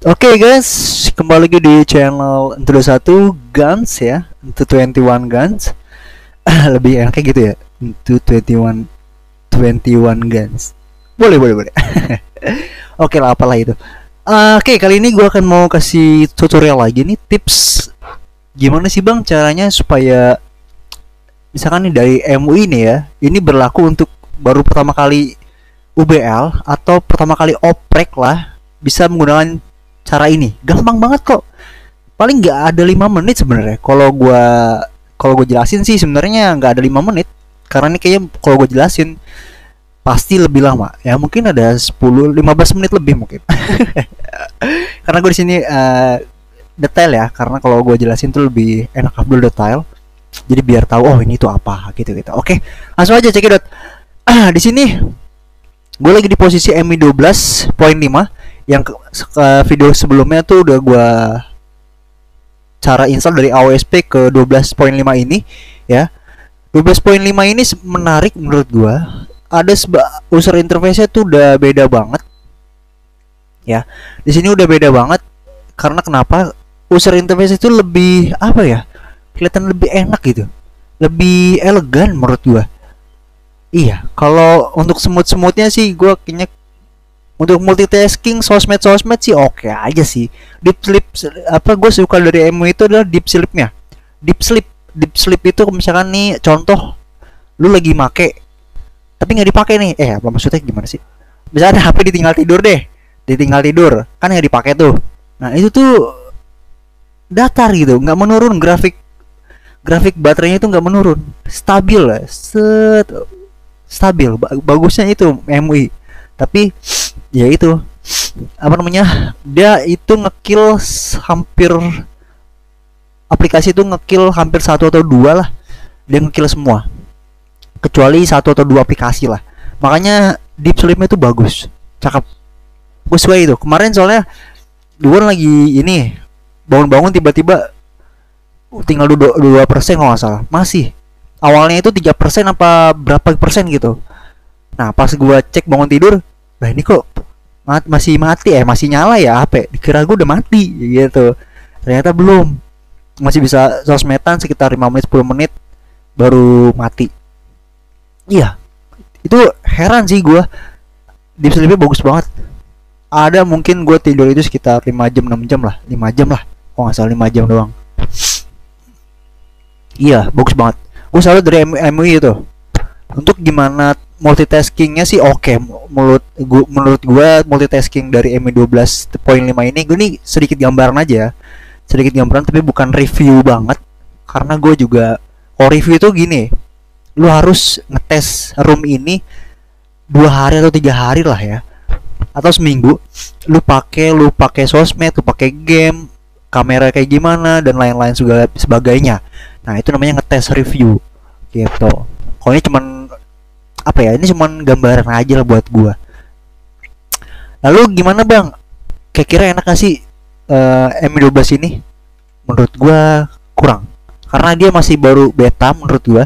Oke guys, kembali lagi di channel Into 21 Guns ya, Into 21 Guns. Lebih enaknya gitu ya, Into 21 Guns. Boleh, boleh, boleh. Oke lah, apalah itu. Oke, kali ini gue akan mau kasih tutorial lagi nih, tips gimana sih bang caranya supaya misalkan nih dari MUI nih ya, ini berlaku untuk baru pertama kali UBL atau pertama kali oprek lah, bisa menggunakan cara ini. Gampang banget kok, paling nggak ada 5 menit sebenarnya. Kalau gue jelasin sih sebenarnya nggak ada 5 menit, karena ini kayaknya kalau gue jelasin pasti lebih lama ya, mungkin ada 10-15 menit lebih mungkin. Karena gue di sini detail ya, karena kalau gue jelasin tuh lebih enak Abdul detail, jadi biar tahu oh ini tuh apa gitu gitu. Oke, langsung aja cekidot. Di sini gue lagi di posisi MI 12.5 yang video sebelumnya tuh udah gue cara install dari AOSP ke 12.5 ini ya. 12.5 ini menarik menurut gue. Ada user interface-nya tuh udah beda banget ya. Di sini udah beda banget karena kenapa? User interface itu lebih apa ya? Kelihatan lebih enak gitu. Lebih elegan menurut gue. Iya, kalau untuk semut-semutnya sih gue kayaknya untuk multitasking sosmed sih oke aja sih. Deep sleep, apa gue suka dari MU itu adalah deep sleepnya. Deep sleep itu misalkan nih contoh lu lagi make tapi nggak dipakai nih, apa maksudnya gimana sih? Misalnya HP ditinggal tidur deh, ditinggal tidur kan nggak dipakai tuh. Nah itu tuh datar gitu, nggak menurun, grafik baterainya itu nggak menurun, stabil lah, stabil. Bagusnya itu MUI. Tapi ya itu apa namanya, dia itu ngekill hampir, aplikasi itu ngekill hampir satu atau dua lah, dia ngekill semua kecuali satu atau dua aplikasi lah. Makanya deep sleepnya itu bagus, cakep, gue suka itu. Kemarin soalnya gue lagi ini bangun-bangun tiba-tiba tinggal 2% kalau nggak salah, masih awalnya itu 3% apa berapa persen gitu. Nah pas gue cek bangun tidur, nah ini kok masih mati, masih nyala ya HP, dikira gue udah mati gitu, ternyata belum, masih bisa sosmedan sekitar 5 menit 10 menit baru mati. Iya, itu heran sih gue, deep sleepnya bagus banget. Ada mungkin gue tidur itu sekitar 5 jam 6 jam lah, 5 jam lah, kok nggak salah 5 jam doang. Iya bagus banget, gue selalu dari MUI itu. Untuk gimana multitaskingnya sih oke. Menurut gue multitasking dari MI 12.5 ini, gue nih sedikit gambaran aja, sedikit gambaran tapi bukan review banget. Karena gue juga kalau review itu gini, lu harus ngetes room ini 2 hari atau 3 hari lah ya, atau seminggu. Lu pakai sosmed, lu pakai game, kamera kayak gimana dan lain-lain segala sebagainya. Nah itu namanya ngetes review gitu. Kalau ini cuman apa ya, ini cuman gambaran aja lah buat gua. Lalu gimana bang, kira-kira enak gak sih M12 ini? Menurut gua kurang, karena dia masih baru beta. Menurut gua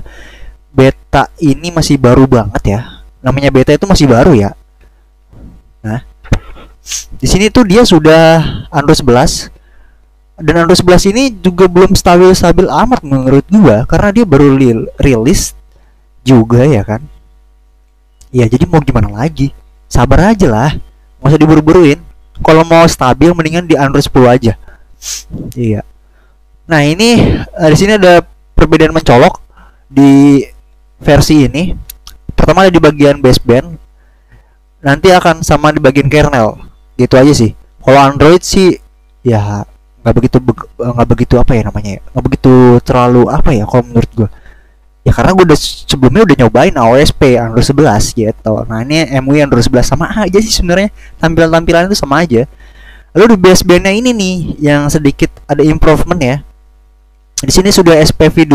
beta ini masih baru banget ya, namanya beta itu masih baru ya. Nah di sini tuh dia sudah Android 11, dan Android 11 ini juga belum stabil amat menurut gua, karena dia baru rilis juga ya kan. Ya jadi mau gimana lagi, sabar aja lah, nggak usah diburu-buruin. Kalau mau stabil mendingan di Android 10 aja. Iya. Nah ini di sini ada perbedaan mencolok di versi ini. Pertama ada di bagian baseband, nanti akan sama di bagian kernel, gitu aja sih. Kalau Android sih ya nggak begitu apa ya namanya ya, nggak begitu terlalu apa ya kalau menurut gue ya, karena gue udah sebelumnya udah nyobain AOSP Android 11 gitu. Nah ini MUI Android 11 sama aja sih sebenarnya, tampilan itu sama aja. Lalu di basebandnya ini nih yang sedikit ada improvement ya. Di sini sudah SPV2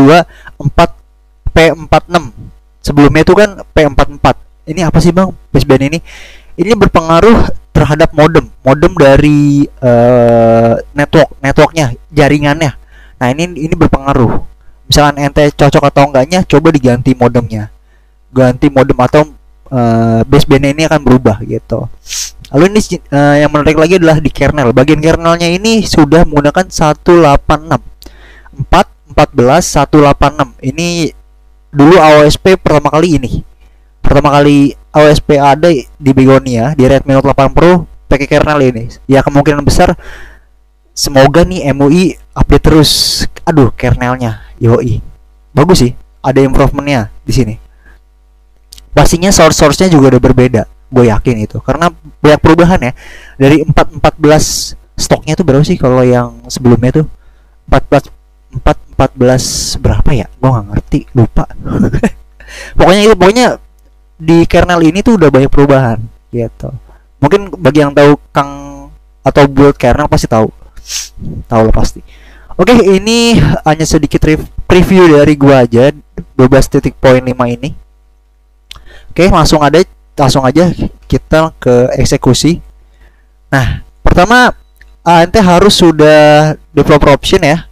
4P46, sebelumnya itu kan P44. Ini apa sih bang baseband ini? Ini berpengaruh terhadap modem dari networknya, jaringannya. Nah ini berpengaruh. Misalkan ente cocok atau enggaknya, coba diganti modemnya, ganti modem atau basebandnya ini akan berubah gitu. Lalu ini yang menarik lagi adalah di kernel. Bagian kernelnya ini sudah menggunakan 186 186. Ini dulu AOSP pertama kali ini. Pertama kali AOSP ada di Begonia di Redmi Note 8 Pro pakai kernel ini. Ya kemungkinan besar semoga nih MUI update terus. Aduh, kernelnya yoi. Bagus sih, ada improvementnya di sini. Pastinya source-nya juga udah berbeda. Gue yakin itu karena banyak perubahan ya. Dari 414 stoknya tuh berapa sih kalau yang sebelumnya tuh 14 berapa ya? Gue nggak ngerti, lupa. Pokoknya di kernel ini tuh udah banyak perubahan gitu. Mungkin bagi yang tahu Kang atau build kernel pasti tahu lah pasti. Oke, ini hanya sedikit preview dari gua aja 12.5 ini. Oke, langsung aja kita ke eksekusi. Nah, pertama ente harus sudah developer option ya.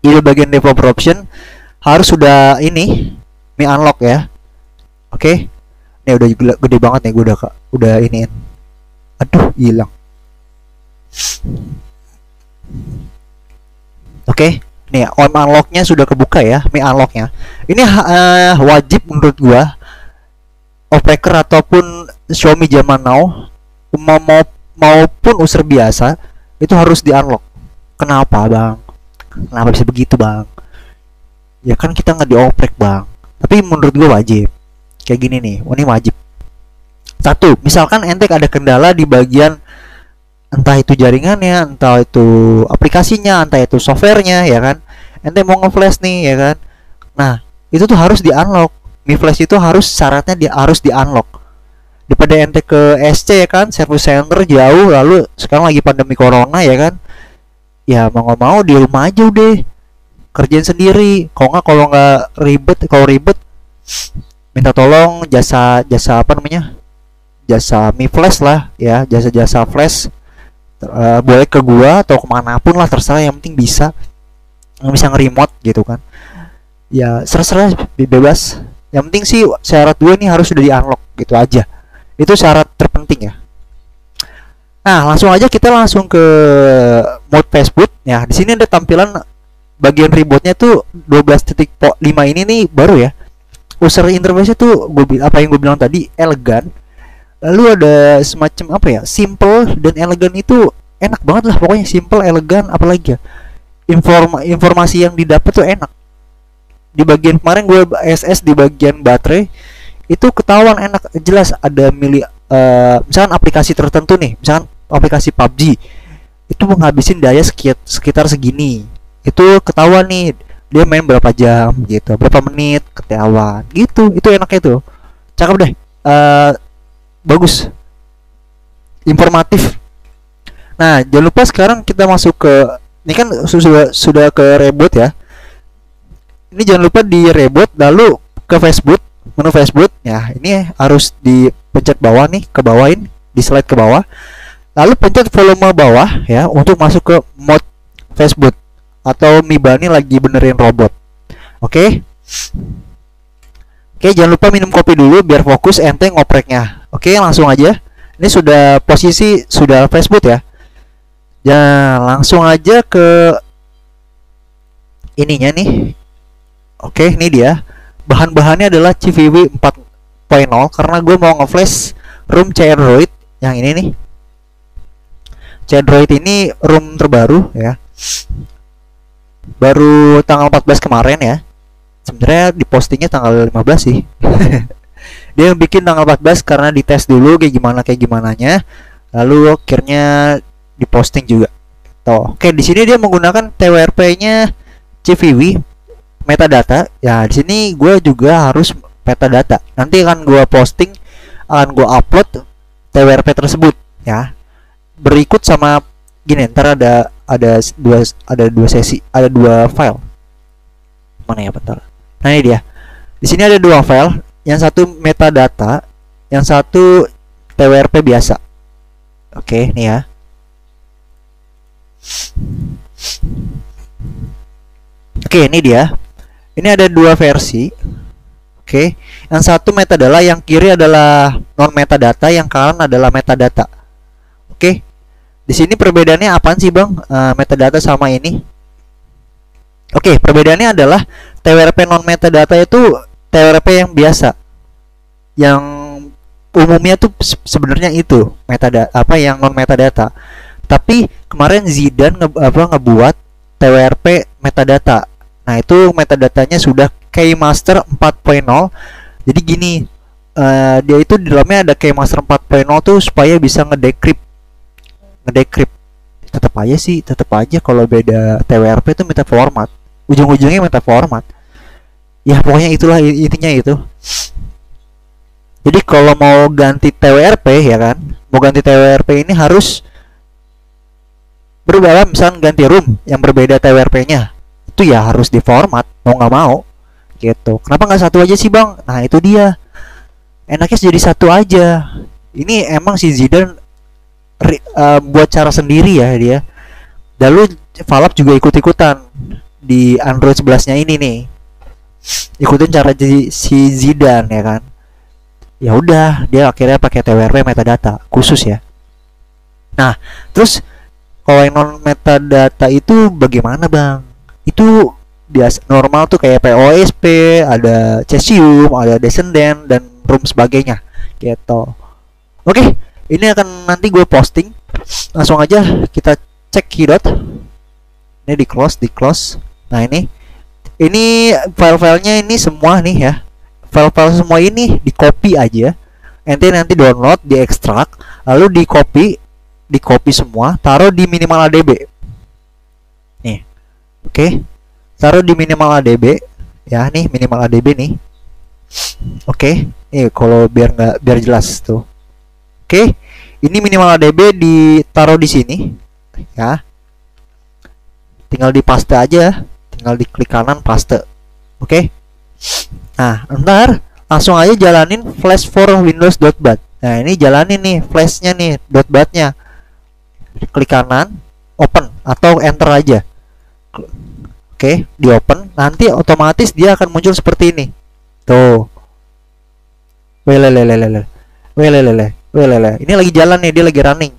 Di bagian developer option harus sudah ini Mi Unlock ya. Oke. Ini udah gede banget nih, gue udah iniin. Aduh, hilang. Oke. Nih, on unlock-nya sudah kebuka ya, Mi Unlock-nya. Ini wajib menurut gua Operator ataupun Xiaomi zaman now maupun user biasa itu harus di unlock. Kenapa bang? Kenapa bisa begitu bang? Ya kan kita nggak dioprek bang. Tapi menurut gue wajib. Kayak gini nih, ini wajib. Satu, misalkan ente ada kendala di bagian entah itu jaringannya, entah itu aplikasinya, entah itu softwarenya, ya kan? Ente mau nge-flash nih, ya kan? Nah, itu tuh harus di unlock. Mi Flash itu harus syaratnya harus di unlock. Daripada ente ke SC ya kan, service center jauh, lalu sekarang lagi pandemi corona ya kan. Ya mau nggak mau di rumah aja udah kerjain sendiri. Kalau nggak ribet minta tolong jasa apa namanya, jasa Mi Flash lah ya, jasa flash. Boleh ke gua atau kemanapun lah terserah, yang penting bisa nge-remote gitu kan. Ya serah bebas. Yang penting sih syarat gue nih harus sudah di unlock gitu aja. Itu syarat terpenting ya. Nah, kita langsung ke mode Facebook ya. Di sini ada tampilan bagian rebootnya tuh 12.5 ini nih baru ya. User interface-nya tuh apa yang gue bilang tadi, elegan. Lalu ada semacam apa ya? Simple dan elegan itu enak banget lah pokoknya, simple, elegan, apalagi ya. Informasi yang didapat tuh enak. Di bagian kemarin gue SS di bagian baterai itu ketahuan enak, jelas ada misalkan aplikasi tertentu nih, misalkan aplikasi PUBG itu menghabisin daya sekitar segini, itu ketahuan nih dia main berapa jam gitu, berapa menit, ketahuan gitu. Itu enaknya tuh, cakep deh. Bagus, informatif. Nah, jangan lupa sekarang kita masuk ke ini kan sudah ke reboot ya. Ini jangan lupa di reboot, lalu ke Facebook, menu Facebook ya. Ini harus dipencet bawah nih, ke bawahin, di slide ke bawah. Lalu pencet volume bawah ya untuk masuk ke mode Facebook atau Mi Bani lagi benerin robot. Oke, jangan lupa minum kopi dulu biar fokus ente ngopreknya. Oke, langsung aja. Ini sudah posisi sudah Facebook ya. Ya, langsung aja ke ininya nih. Oke, ini dia. Bahan-bahannya adalah CVW 4.0 karena gue mau nge-flash ROM C-Android yang ini nih. C-Android ini ROM terbaru ya. Baru tanggal 14 kemarin ya. Sebenarnya dipostingnya tanggal 15 sih. Dia bikin tanggal 14 karena dites dulu kayak gimananya. Lalu akhirnya diposting juga. Tuh. Oke, di sini dia menggunakan TWRP-nya CVW metadata. Ya, di sini gue juga harus metadata. Nanti akan gue posting, akan gue upload TWRP tersebut ya. Berikut sama gini, ntar ada dua sesi, ada dua file. Mana ya, bentar. Nah, ini dia. Di sini ada dua file, yang satu metadata, yang satu TWRP biasa. Oke, nih ya. Oke, ini dia. Ini ada dua versi. Oke, yang satu metadata, yang kiri adalah non metadata, yang kanan adalah metadata. Oke, di sini perbedaannya apaan sih bang? Metadata sama ini? Oke, perbedaannya adalah TWRP non metadata itu TWRP yang biasa, yang umumnya tuh sebenarnya itu metadata, apa yang non metadata. Tapi kemarin Zidan ngebuat TWRP metadata. Nah, itu metadatanya sudah Keymaster 4.0. Jadi gini, dia itu di dalamnya ada Keymaster 4.0 tuh supaya bisa ngedecrypt. Tetap aja kalau beda TWRP itu meta format. Ujung-ujungnya meta format. Ya pokoknya itulah intinya itu. Jadi kalau mau ganti TWRP ya kan, mau ganti TWRP ini harus berbeda, misalnya ganti room yang berbeda TWRP-nya. Itu ya harus di format mau nggak mau gitu. Kenapa nggak satu aja sih bang? Nah itu dia, enaknya jadi satu aja. Ini emang si Zidan buat cara sendiri ya dia. Lalu Valve juga ikut-ikutan di Android 11-nya ini nih, ikutin cara si Zidan ya kan. Ya udah, dia akhirnya pakai TWRP metadata khusus ya. Nah terus kalau yang non metadata itu bagaimana bang? Itu biasa normal tuh kayak POSP, ada Cesium, ada Descendant dan room sebagainya gitu. Oke, ini akan nanti gue posting. Langsung aja kita cek Keydot. Ini di close. Nah ini file-filenya ini semua nih ya. File-file semua ini di copy aja. Nanti download, di ekstrak, lalu di copy semua, taruh di minimal ADB. Nih. Oke. Taruh di minimal ADB ya, nih minimal ADB nih. Oke. Nih kalau biar jelas tuh. Oke. Ini minimal ADB ditaruh di sini ya. Tinggal di paste aja, tinggal diklik kanan paste. Oke. Nah, ntar langsung aja jalanin flash for windows.bat. Nah, ini jalanin nih flashnya nih .bat-nya. Klik kanan, open atau enter aja. Oke, di open, nanti otomatis dia akan muncul seperti ini. Tuh. Welelelelele. Ini lagi jalan nih, dia lagi running.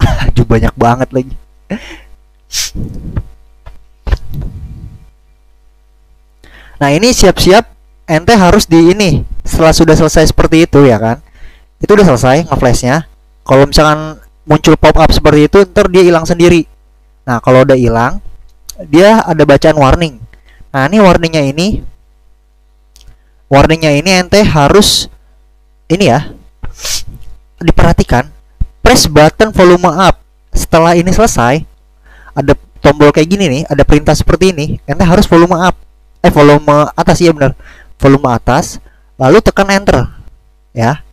Aduh, banyak banget lagi. Nah, ini siap-siap ente harus di ini. Setelah sudah selesai seperti itu ya kan. Itu udah selesai ngeflashnya. Kalau misalkan muncul pop up seperti itu, ntar dia hilang sendiri. Nah, kalau udah hilang, dia ada bacaan warning. Nah, ini warningnya ini ente harus ini ya, diperhatikan. Press button volume up. Setelah ini selesai, ada tombol kayak gini nih, ada perintah seperti ini. Ente harus volume up. Volume atas, ya benar. Volume atas, lalu tekan enter. Ya.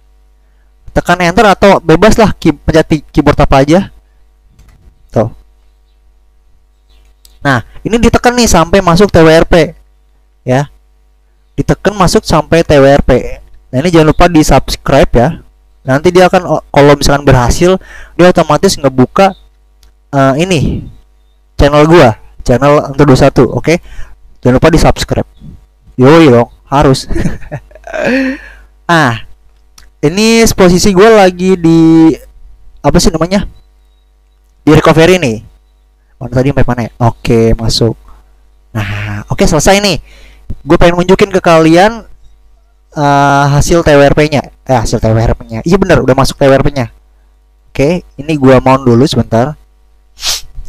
Tekan enter atau bebas lah pencet keyboard apa aja. Tuh. Nah, ini ditekan nih sampai masuk TWRP. Ya. Ditekan masuk sampai TWRP. Nah, ini jangan lupa di-subscribe ya. Nanti dia akan, kalau misalkan berhasil, dia otomatis ngebuka ini channel gua, channel Untuk 21, oke? Jangan lupa di-subscribe. Yo, harus. Ini posisi gue lagi di apa sih namanya? Di recovery nih. Mana tadi sampai mana ya? Oke, masuk. Nah, oke selesai nih. Gue pengen nunjukin ke kalian hasil TWRP-nya. Hasil TWRP-nya. Iya bener, udah masuk TWRP-nya. Oke, ini gue mount dulu sebentar.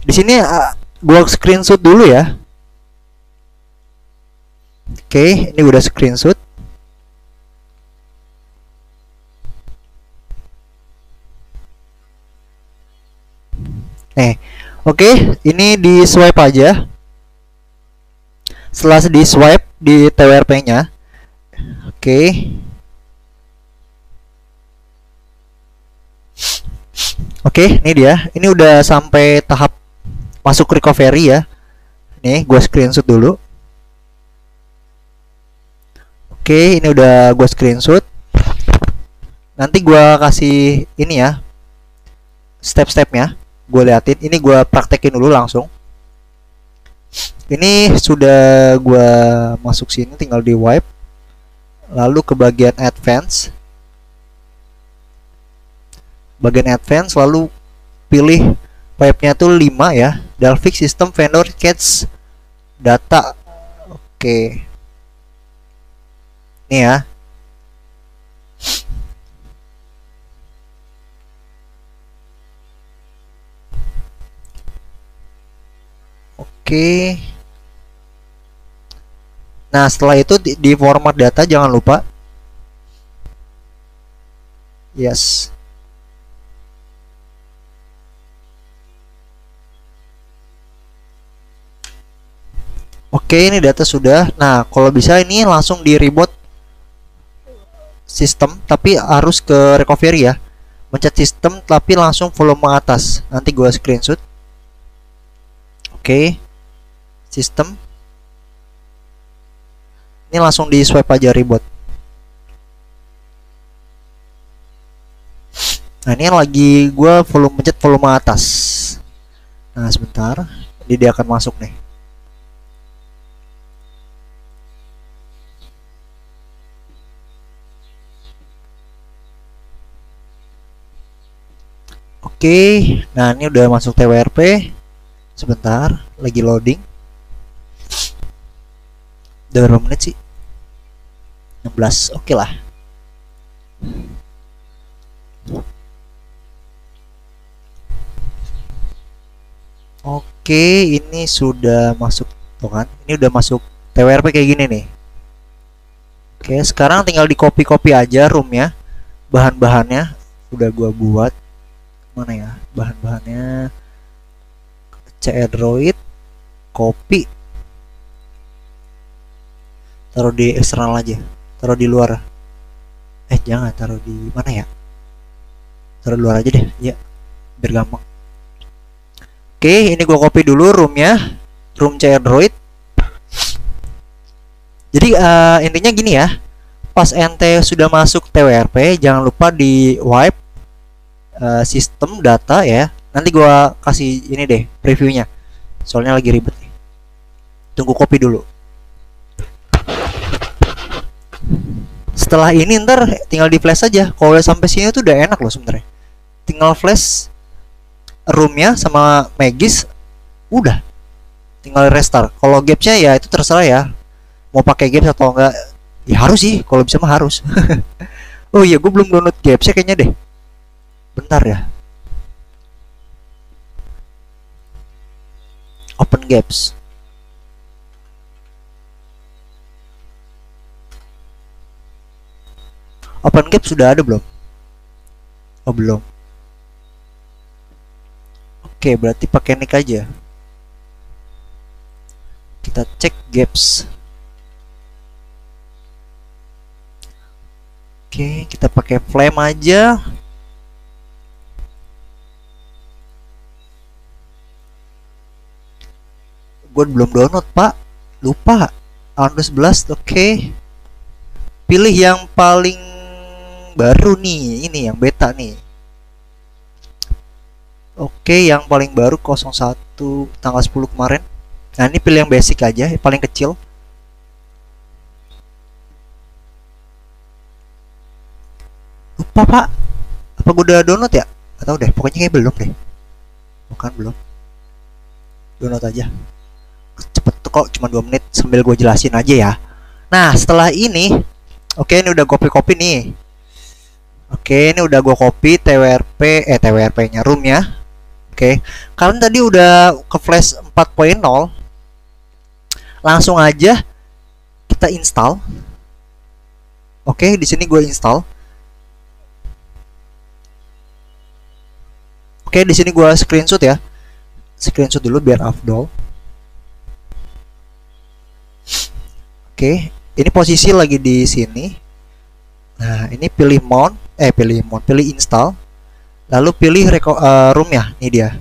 Di sini gue screenshot dulu ya. Oke, ini udah screenshot. Oke, ini di swipe aja. Setelah di swipe di TWRP-nya, oke. Oke, ini dia. Ini udah sampai tahap masuk recovery ya. Nih, gue screenshot dulu. Oke, ini udah gue screenshot. Nanti gue kasih ini ya, step-stepnya. Gue liatin, ini gue praktekin dulu langsung. Ini sudah gue masuk sini, tinggal di wipe. lalu ke bagian advance. Lalu pilih pipe-nya tuh 5 ya. Dalvik System Vendor Catch Data. Oke. Ini ya. Oke. Nah, setelah itu di format data jangan lupa. Yes. Oke, ini data sudah. Nah, kalau bisa ini langsung di reboot sistem, tapi harus ke recovery ya. Mencet sistem, tapi langsung volume atas. Nanti gue screenshot. Oke, sistem. Ini langsung di swipe aja reboot. Nah, ini lagi gue mencet volume atas. Nah, sebentar. Dia akan masuk nih. Oke, nah ini udah masuk TWRP. Sebentar, lagi loading. Udah berapa menit sih? 16, oke lah. Oke, ini sudah masuk tuh kan? Ini udah masuk TWRP kayak gini nih. Oke, sekarang tinggal di copy aja roomnya. Bahan-bahannya udah gua buat. Mana ya bahan-bahannya? Android, copy, taruh di eksternal aja, taruh di luar. Jangan taruh di mana ya, taruh di luar aja deh ya biar gampang. Oke, ini gua copy dulu roomnya, room Android. Jadi intinya gini ya, pas ente sudah masuk TWRP jangan lupa di wipe sistem data ya. Nanti gua kasih ini deh previewnya, soalnya lagi ribet nih. Tunggu copy dulu. Setelah ini ntar tinggal di flash aja. Kalau udah sampai sini tuh udah enak loh sebenarnya. Tinggal flash roomnya sama Magis, udah. Tinggal restart. Kalau gapsnya ya itu terserah ya. Mau pakai gaps atau enggak? Ya harus sih. Kalau bisa mah harus. Oh iya, gue belum download gapsnya kayaknya deh. Bentar ya. Open gaps. Open gaps sudah ada belum? Oh belum. Oke, berarti pakai nick aja. Kita cek gaps. Oke, kita pakai flame aja. Gue belum download pak, lupa. Windows 11, oke. Pilih yang paling baru nih, ini yang beta nih. Oke, yang paling baru 01 tanggal 10 kemarin. Nah, ini pilih yang basic aja, yang paling kecil. Lupa pak, apa gue udah download ya? Atau deh, pokoknya kayak belum deh. Bukan belum. Download aja. Cepet tuh kok, cuma 2 menit, sambil gue jelasin aja ya. Nah, setelah ini, oke, ini udah copy nih. Oke, ini udah gue copy TWRP-nya room ya. Oke, kalian tadi udah ke flash 4.0. Langsung aja kita install. Oke, di sini gue install. Oke, di sini gue screenshot ya. Screenshot dulu biar afdol. Oke, ini posisi lagi di sini. Nah, ini pilih pilih install. Lalu pilih room ya, ini dia.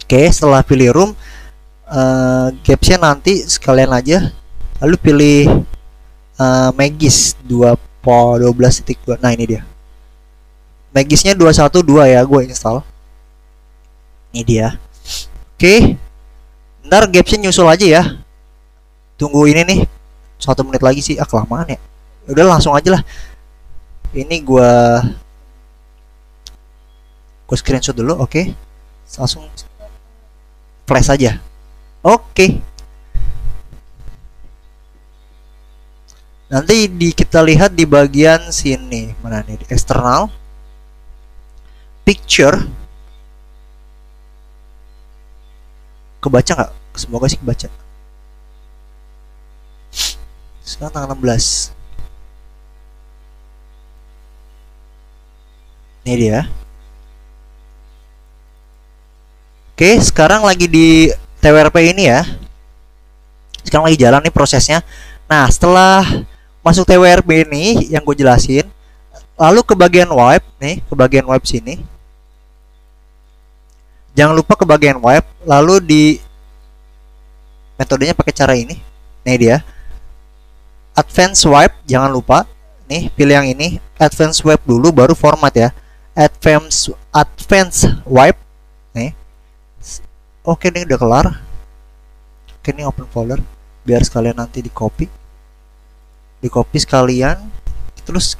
Oke, setelah pilih room, gapsnya nanti sekalian aja. Lalu pilih Magis 12.2. Nah, ini dia. Magisnya 212 ya, gue install. Ini dia. Oke, ntar gapsnya nyusul aja ya. Tunggu ini nih, 1 menit lagi sih, kelamaan ya. Udah langsung aja lah. Ini gua screenshot dulu, oke. Langsung flash aja. Oke. Nanti kita lihat di bagian sini, mana nih, di eksternal picture. Kebaca nggak? Semoga sih kebaca. Sekarang tanggal 16. Ini dia. Oke, sekarang lagi di TWRP ini ya. Sekarang lagi jalan nih prosesnya. Nah, setelah masuk TWRP ini yang gue jelasin, lalu ke bagian wipe nih, ke bagian wipe sini. Jangan lupa ke bagian wipe, lalu di metodenya pakai cara ini. Nih dia. Advanced wipe, jangan lupa. Nih, pilih yang ini. Advanced wipe dulu baru format ya. Advanced wipe. Nih. Oke, ini udah kelar. Oke, ini open folder biar sekalian nanti di copy sekalian, terus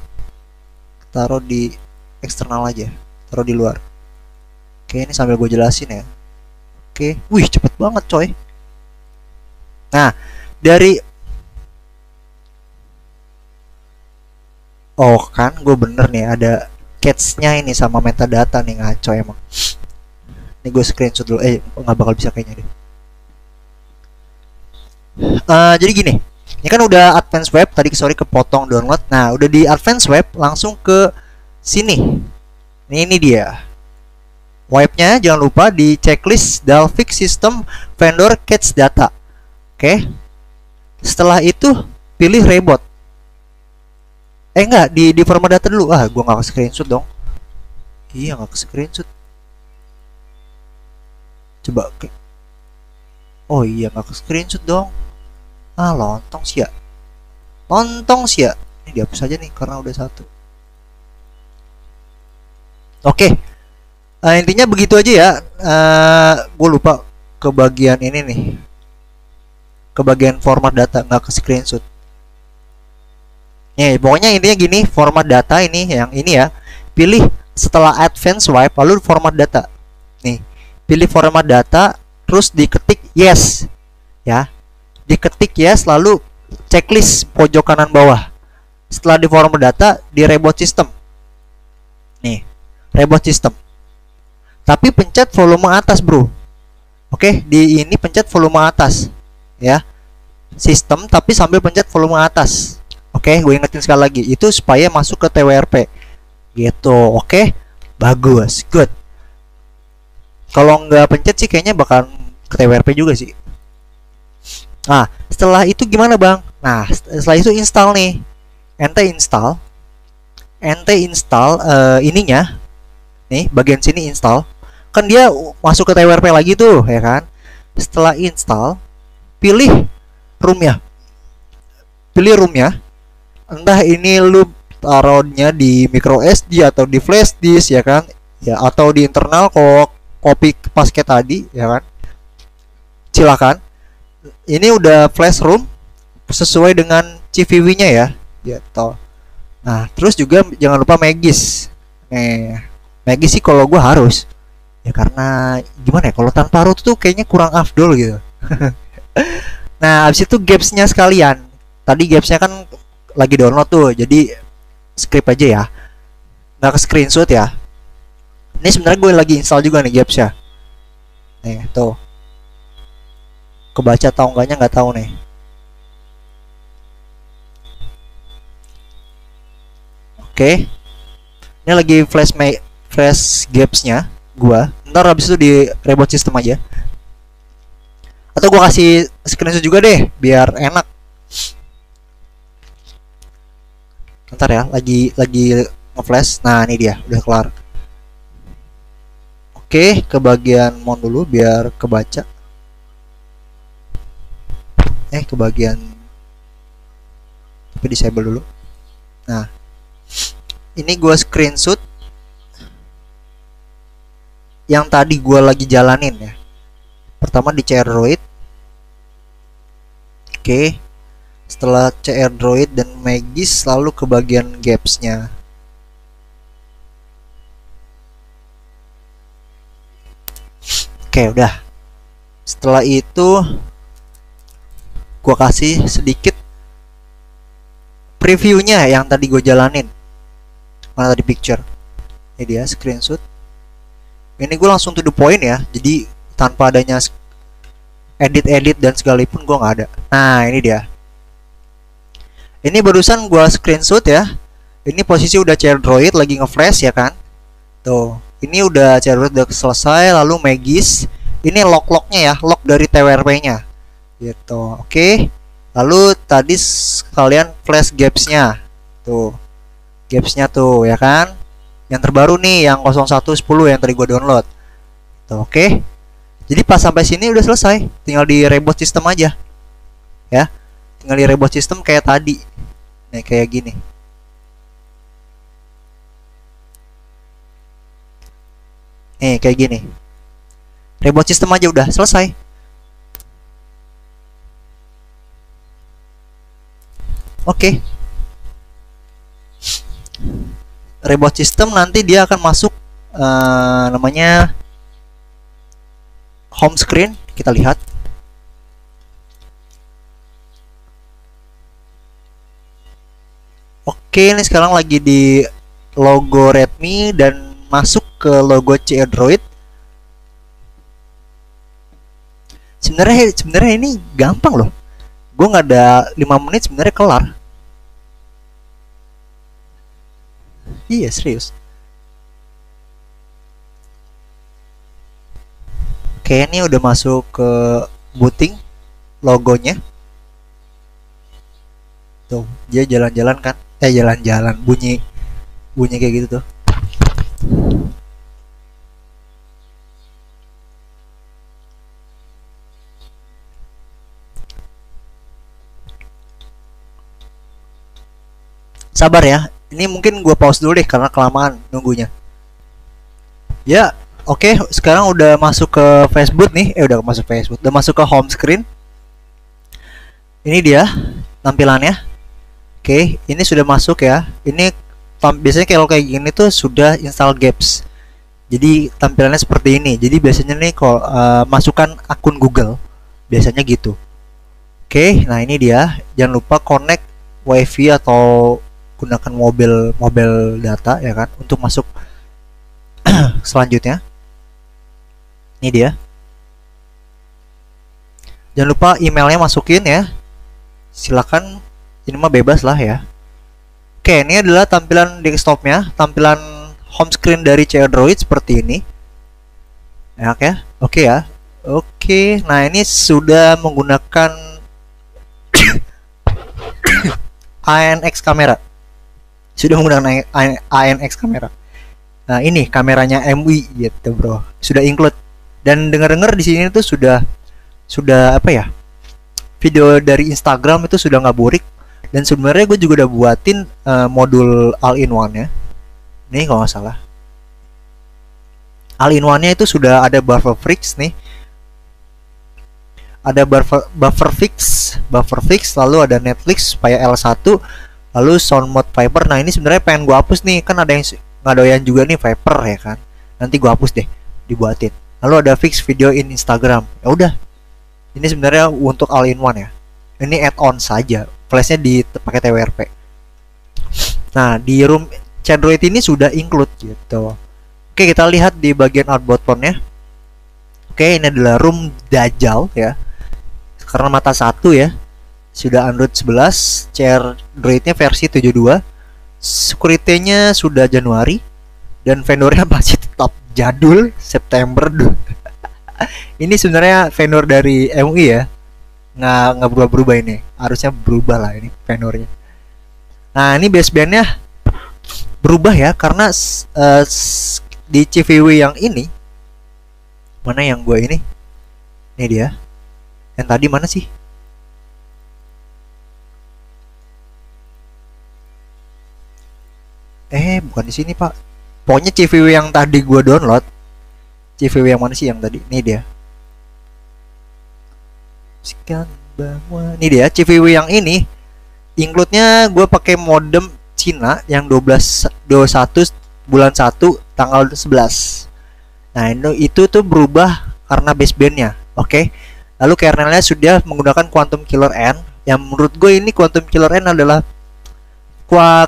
taruh di eksternal aja, taruh di luar. Oke, ini sambil gue jelasin ya. Oke, wih cepet banget coy. Nah, dari kan gue bener nih, ada catch-nya ini sama metadata nih, ngaco emang. Ini gue screenshot dulu, nggak bakal bisa kayaknya deh. Jadi gini, ini kan udah advance web, tadi sorry kepotong download. Nah, udah di advance web, langsung ke sini. Ini dia. Wipe-nya jangan lupa di checklist Dalvik System Vendor Catch Data. Oke. Setelah itu pilih Rebot. Enggak, di format data dulu. Gua nggak ke screenshot dong. Iya, nggak ke screenshot. Coba oke. Oh iya, nggak ke screenshot dong. Lontong sih ya. Ini dihapus aja nih karena udah satu. Oke. Intinya begitu aja ya. Gue lupa ke bagian ini nih. Ke bagian format data, nggak ke screenshot. Nih, pokoknya intinya gini, format data ini yang ini ya. Pilih setelah advance wipe lalu format data. Nih, pilih format data terus diketik yes. Ya. Diketik yes lalu checklist pojok kanan bawah. Setelah di format data di Rebot System. Nih, Rebot System. Tapi pencet volume atas, bro. Oke, di ini pencet volume atas. Ya. Sistem tapi sambil pencet volume atas. Oke, gue ingetin sekali lagi. Itu supaya masuk ke TWRP. Gitu, oke. Bagus, good. Kalau nggak pencet sih kayaknya bakal ke TWRP juga sih. Nah, setelah itu gimana bang? Nah, setelah itu install nih. Ente install ininya. Nih, bagian sini install. Kan dia masuk ke TWRP lagi tuh, ya kan? Setelah install, pilih room-nya. Entah ini lu taruhnya di micro SD atau di flash disk, ya kan? Ya, atau di internal copy pas kayak tadi, ya kan? Silakan. Ini udah flash room sesuai dengan CVW-nya ya, gitu. Nah, terus juga jangan lupa Magis. Magis sih kalau gue harus, ya karena gimana ya, kalau tanpa root tuh kayaknya kurang afdol gitu. Nah, abis itu gapsnya sekalian. Tadi gapsnya kan lagi download tuh, jadi script aja ya, nggak ke screenshot ya. Ini sebenarnya gue lagi install juga nih gapsnya. Nih tuh, kebaca tau enggaknya nggak tahu nih. Oke, ini lagi flash gapsnya gua. Ntar habis itu di Rebot System aja. Atau gua kasih screenshot juga deh biar enak. Ntar ya, lagi nge-flash. Nah, ini dia, udah kelar. Oke, ke bagian mount dulu biar kebaca. Ke bagian tapi disable dulu. Nah, ini gua screenshot yang tadi gua lagi jalanin ya. Pertama di Ceroid. Oke. Setelah CR Droid dan Magis, lalu ke bagian Gaps-nya. Oke, udah. Setelah itu gua kasih sedikit previewnya yang tadi gue jalanin. Mana tadi picture? Ini dia screenshot. Ini gue langsung to the point ya. Jadi tanpa adanya edit-edit dan segalipun gue nggak ada. Nah, ini dia. Ini barusan gue screenshot ya. Ini posisi udah CR Droid lagi nge-flash ya kan. Tuh, ini udah CR Droid udah selesai. Lalu Magis. Ini lock-locknya ya, lock dari TWRP-nya. Gitu, oke. Lalu tadi kalian flash gaps-nya. Tuh. Gaps-nya tuh ya kan. Yang terbaru nih yang 0110 yang tadi gue download. Tuh, oke. Jadi pas sampai sini udah selesai. Tinggal di reboot system aja. Ya. Tinggal di reboot system kayak tadi. Nih kayak gini. Nih kayak gini. Reboot system aja udah selesai. Oke. Reboot system nanti dia akan masuk namanya home screen. Kita lihat. Oke, ini sekarang lagi di logo Redmi dan masuk ke logo CR Droid. Sebenarnya ini gampang loh. Gue nggak ada 5 menit sebenarnya kelar. Iya serius. Oke, ini udah masuk ke booting logonya. Tuh, dia jalan-jalan kan? Jalan-jalan bunyi kayak gitu tuh. Sabar ya. Ini mungkin gue pause dulu deh karena kelamaan nunggunya. Ya, oke. Sekarang udah masuk ke Facebook nih. Udah masuk Facebook. Udah masuk ke home screen. Ini dia tampilannya. Oke, ini sudah masuk ya. Ini biasanya kalau kayak gini tuh sudah install Gaps. Jadi tampilannya seperti ini. Jadi biasanya nih kalau masukkan akun Google, biasanya gitu. Oke, nah ini dia. Jangan lupa connect WiFi atau gunakan mobile data ya kan untuk masuk selanjutnya. Ini dia. Jangan lupa emailnya masukin ya. Silakan, ini mah bebas lah ya. Oke, ini adalah tampilan desktopnya, tampilan home screen dari CR Droid seperti ini. Ya, oke ya. Oke, nah ini sudah menggunakan ANX kamera. Sudah menggunakan ANX kamera. Nah, ini kameranya MI gitu, Bro. Sudah include. Dan dengar-dengar di sini tuh sudah apa ya? Video dari Instagram itu sudah nggak burik. Dan sebenarnya gue juga udah buatin modul all-in-one ya. Ini kalau nggak salah. All-in-one-nya itu sudah ada buffer fix nih. Ada buffer fix, lalu ada Netflix supaya L1, lalu sound mode Viper. Nah, ini sebenarnya pengen gue hapus nih, kan ada yang nggak doyan juga nih Viper ya kan. Nanti gue hapus deh, dibuatin. Lalu ada fix video in Instagram. Ya udah. Ini sebenarnya untuk all-in-one ya. Ini add-on saja. Flashnya dipakai TWRP. Nah, di room Android ini sudah include gitu. Oke, kita lihat di bagian outboard phone-nya. Oke, ini adalah room Dajjal ya. Karena mata satu ya. Sudah Android 11, CR Droid-nya versi 72. Security-nya sudah Januari dan vendornya masih tetap jadul September. Ini sebenarnya vendor dari MUI ya. Nggak berubah-berubah ini. Harusnya berubah lah ini vendornya. Nah, ini basebandnya berubah ya karena di CVW yang ini, mana yang gue ini dia. Yang tadi mana sih? Bukan di sini pak. Pokoknya CVW yang tadi gue download. CVW yang mana sih yang tadi? Ini dia. Ini dia CVW yang ini. Include-nya gue pakai modem Cina yang 1221 bulan 1 tanggal 11. Nah, itu tuh berubah karena basebandnya. Oke. Lalu kernelnya sudah menggunakan Quantum Killer N, yang menurut gue ini Quantum Killer N adalah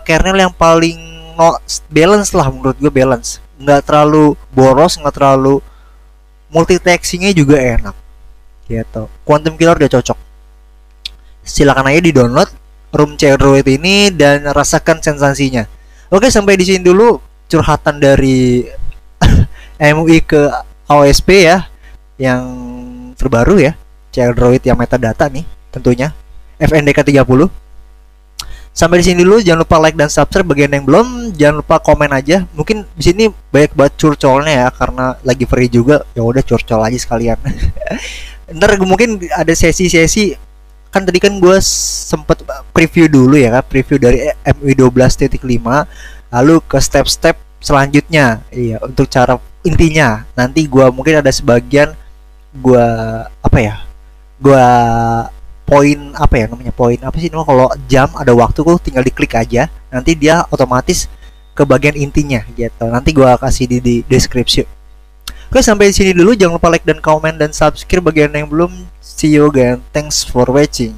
kernel yang paling no balance lah, menurut gue balance. Nggak terlalu boros, nggak terlalu, multitaskingnya juga enak. Gitu. Quantum Killer udah cocok. Silakan aja di download ROM Android ini dan rasakan sensasinya. Oke, sampai di sini dulu curhatan dari MUI ke OSP ya, yang terbaru ya, Android yang metadata nih tentunya, FNDK 30. Sampai di sini dulu, jangan lupa like dan subscribe bagian yang belum, jangan lupa komen aja. Mungkin di sini banyak banget curcolnya ya, karena lagi free juga, ya udah curcol aja sekalian. Ntar mungkin ada sesi-sesi, kan tadi kan gue sempet preview dulu ya kan, preview dari MUI 12.5, lalu ke step-step selanjutnya. Iya, untuk cara intinya nanti gue mungkin ada sebagian gue apa ya, gue poin apa ya namanya, poin apa sih namanya, kalau jam ada waktu gue tinggal diklik aja, nanti dia otomatis ke bagian intinya gitu. Nanti gue kasih di deskripsi. Oke, sampai di sini dulu, jangan lupa like dan komen dan subscribe bagian yang belum. See you again, thanks for watching.